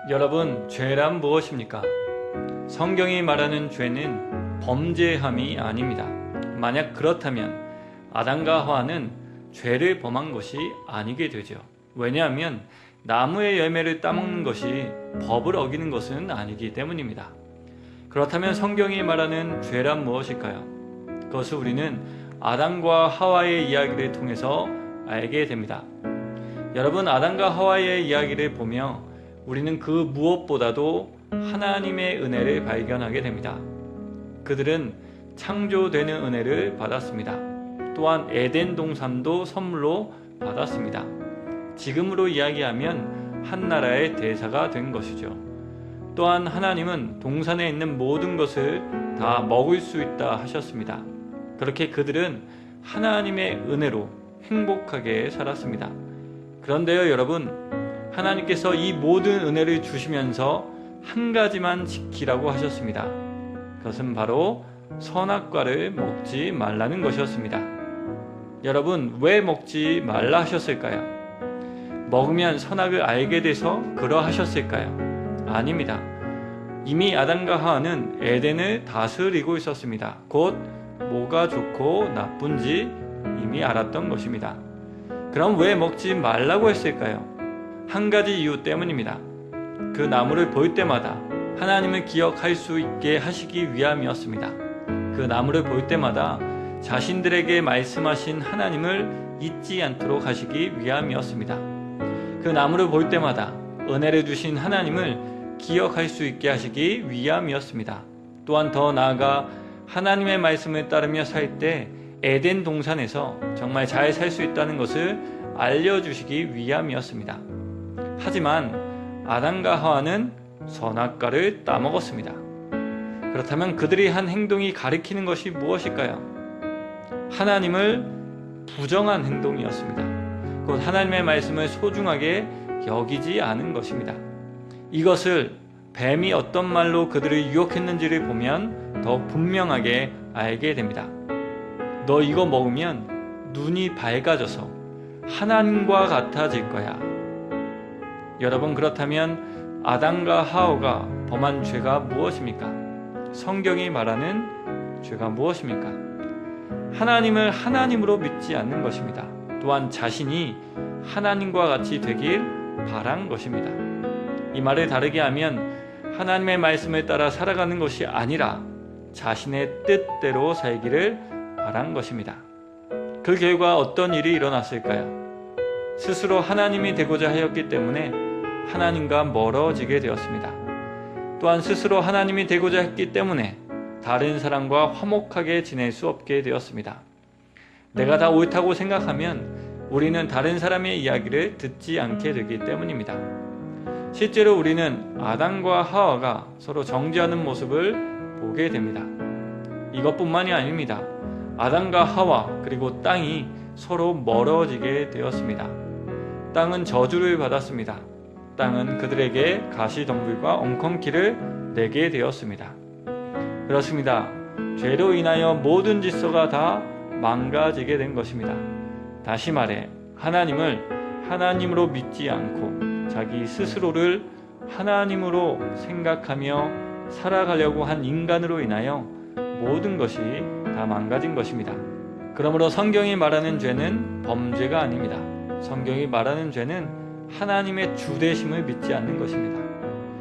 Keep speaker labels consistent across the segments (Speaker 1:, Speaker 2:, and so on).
Speaker 1: 여러분, 죄란 무엇입니까? 성경이 말하는 죄는 범죄함이 아닙니다. 만약 그렇다면 아담과 하와는 죄를 범한 것이 아니게 되죠. 왜냐하면 나무의 열매를 따먹는 것이 법을 어기는 것은 아니기 때문입니다. 그렇다면 성경이 말하는 죄란 무엇일까요? 그것을 우리는 아담과 하와의 이야기를 통해서 알게 됩니다. 여러분, 아담과 하와의 이야기를 보며 우리는 그 무엇보다도 하나님의 은혜를 발견하게 됩니다. 그들은 창조되는 은혜를 받았습니다. 또한 에덴 동산도 선물로 받았습니다. 지금으로 이야기하면 한 나라의 대사가 된 것이죠. 또한 하나님은 동산에 있는 모든 것을 다 먹을 수 있다 하셨습니다. 그렇게 그들은 하나님의 은혜로 행복하게 살았습니다. 그런데요, 여러분, 하나님께서 이 모든 은혜를 주시면서 한 가지만 지키라고 하셨습니다. 그것은 바로 선악과를 먹지 말라는 것이었습니다. 여러분, 왜 먹지 말라 하셨을까요? 먹으면 선악을 알게 돼서 그러하셨을까요? 아닙니다. 이미 아담과 하와는 에덴을 다스리고 있었습니다. 곧 뭐가 좋고 나쁜지 이미 알았던 것입니다. 그럼 왜 먹지 말라고 했을까요? 한 가지 이유 때문입니다. 그 나무를 볼 때마다 하나님을 기억할 수 있게 하시기 위함이었습니다. 그 나무를 볼 때마다 자신들에게 말씀하신 하나님을 잊지 않도록 하시기 위함이었습니다. 그 나무를 볼 때마다 은혜를 주신 하나님을 기억할 수 있게 하시기 위함이었습니다. 또한 더 나아가 하나님의 말씀을 따르며 살 때 에덴 동산에서 정말 잘 살 수 있다는 것을 알려주시기 위함이었습니다. 하지만 아담과 하와는 선악과를 따먹었습니다. 그렇다면 그들이 한 행동이 가리키는 것이 무엇일까요? 하나님을 부정한 행동이었습니다. 곧 하나님의 말씀을 소중하게 여기지 않은 것입니다. 이것을 뱀이 어떤 말로 그들을 유혹했는지를 보면 더욱 분명하게 알게 됩니다. 너 이거 먹으면 눈이 밝아져서 하나님과 같아질 거야. 여러분, 그렇다면 아담과 하와가 범한 죄가 무엇입니까? 성경이 말하는 죄가 무엇입니까? 하나님을 하나님으로 믿지 않는 것입니다. 또한 자신이 하나님과 같이 되길 바란 것입니다. 이 말을 다르게 하면 하나님의 말씀을 따라 살아가는 것이 아니라 자신의 뜻대로 살기를 바란 것입니다. 그 결과 어떤 일이 일어났을까요? 스스로 하나님이 되고자 하였기 때문에 하나님과 멀어지게 되었습니다. 또한 스스로 하나님이 되고자 했기 때문에 다른 사람과 화목하게 지낼 수 없게 되었습니다. 내가 다 옳다고 생각하면 우리는 다른 사람의 이야기를 듣지 않게 되기 때문입니다. 실제로 우리는 아담과 하와가 서로 정죄하는 모습을 보게 됩니다. 이것뿐만이 아닙니다. 아담과 하와 그리고 땅이 서로 멀어지게 되었습니다. 땅은 저주를 받았습니다. 땅은 그들에게 가시덤불과 엉겅퀴를 내게 되었습니다. 그렇습니다. 죄로 인하여 모든 질서가 다 망가지게 된 것입니다. 다시 말해 하나님을 하나님으로 믿지 않고 자기 스스로를 하나님으로 생각하며 살아가려고 한 인간으로 인하여 모든 것이 다 망가진 것입니다. 그러므로 성경이 말하는 죄는 범죄가 아닙니다. 성경이 말하는 죄는 하나님의 주되심을 믿지 않는 것입니다.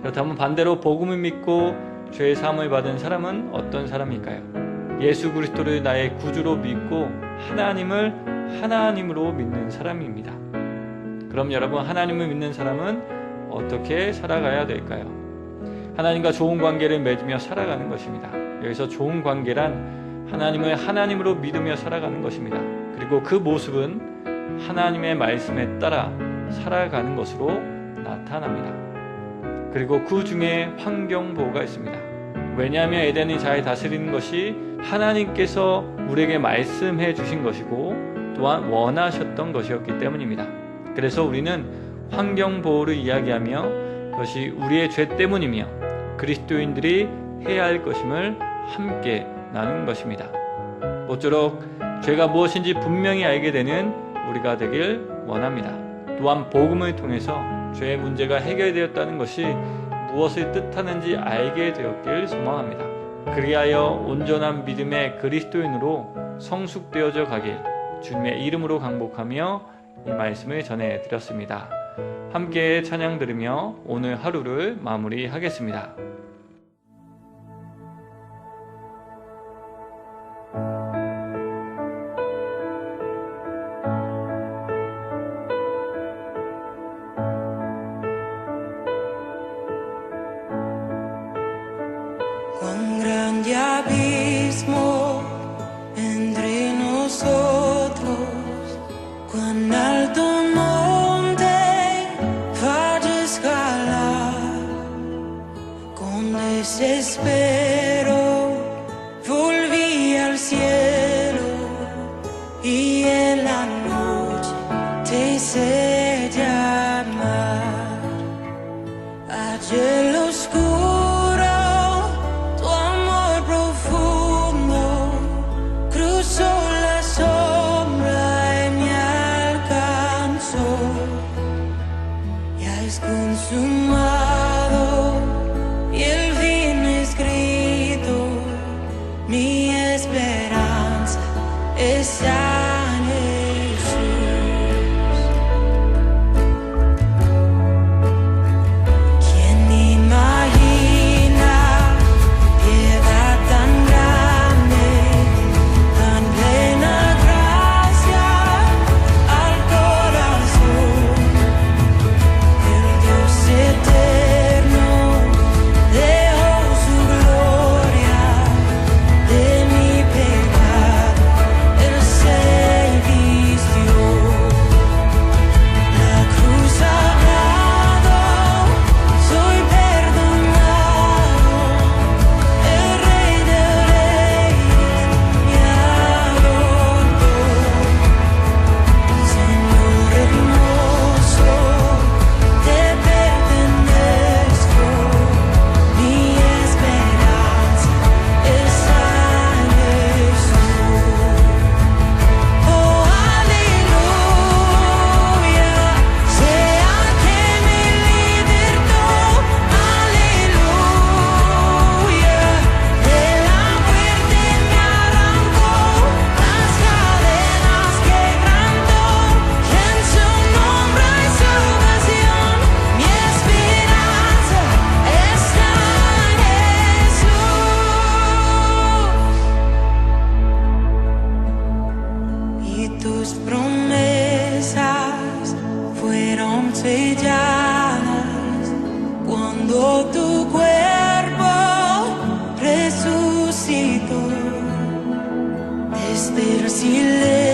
Speaker 1: 그렇다면 반대로 복음을 믿고 죄 사함을 받은 사람은 어떤 사람일까요? 예수 그리스도를 나의 구주로 믿고 하나님을 하나님으로 믿는 사람입니다. 그럼 여러분, 하나님을 믿는 사람은 어떻게 살아가야 될까요? 하나님과 좋은 관계를 맺으며 살아가는 것입니다. 여기서 좋은 관계란 하나님을 하나님으로 믿으며 살아가는 것입니다. 그리고 그 모습은 하나님의 말씀에 따라 살아가는 것으로 나타납니다. 그리고 그 중에 환경보호가 있습니다. 왜냐하면 에덴이 잘 다스리는 것이 하나님께서 우리에게 말씀해 주신 것이고 또한 원하셨던 것이었기 때문입니다. 그래서 우리는 환경보호를 이야기하며 그것이 우리의 죄 때문이며 그리스도인들이 해야 할 것임을 함께 나누는 것입니다. 모쪼록 죄가 무엇인지 분명히 알게 되는 우리가 되길 원합니다. 또한 복음을 통해서 죄의 문제가 해결되었다는 것이 무엇을 뜻하는지 알게 되었길 소망합니다. 그리하여 온전한 믿음의 그리스도인으로 성숙되어져 가길 주님의 이름으로 강복하며 이 말씀을 전해드렸습니다. 함께 찬양 들으며 오늘 하루를 마무리하겠습니다.
Speaker 2: Cuán grande abismo entre nosotros, cuán alto monte falla escalar, con desespero volví al cielo y en la noche te hice llamar. Allí el oscuro consumado y el fin escrito, mi esperanza está en Jesús. ¿Quién imagina piedad tan grande, tan plena gracia al corazón? Eterno dejó su gloria, de mi pecado Él se vistió. La cruz sagrado, soy perdonado, el Rey de Reyes me adoró. Señor hermoso, te pertenezco, mi esperanza está en Jesús. Oh, aleluya, sea que me libertó, aleluya, de la muerte me arrancó, las cadenas quebrantó, en su nombre hay salvación, mi esperanza está en Jesús. Y tus promesas fueron selladas cuando tu cuerpo resucitó desde el silencio.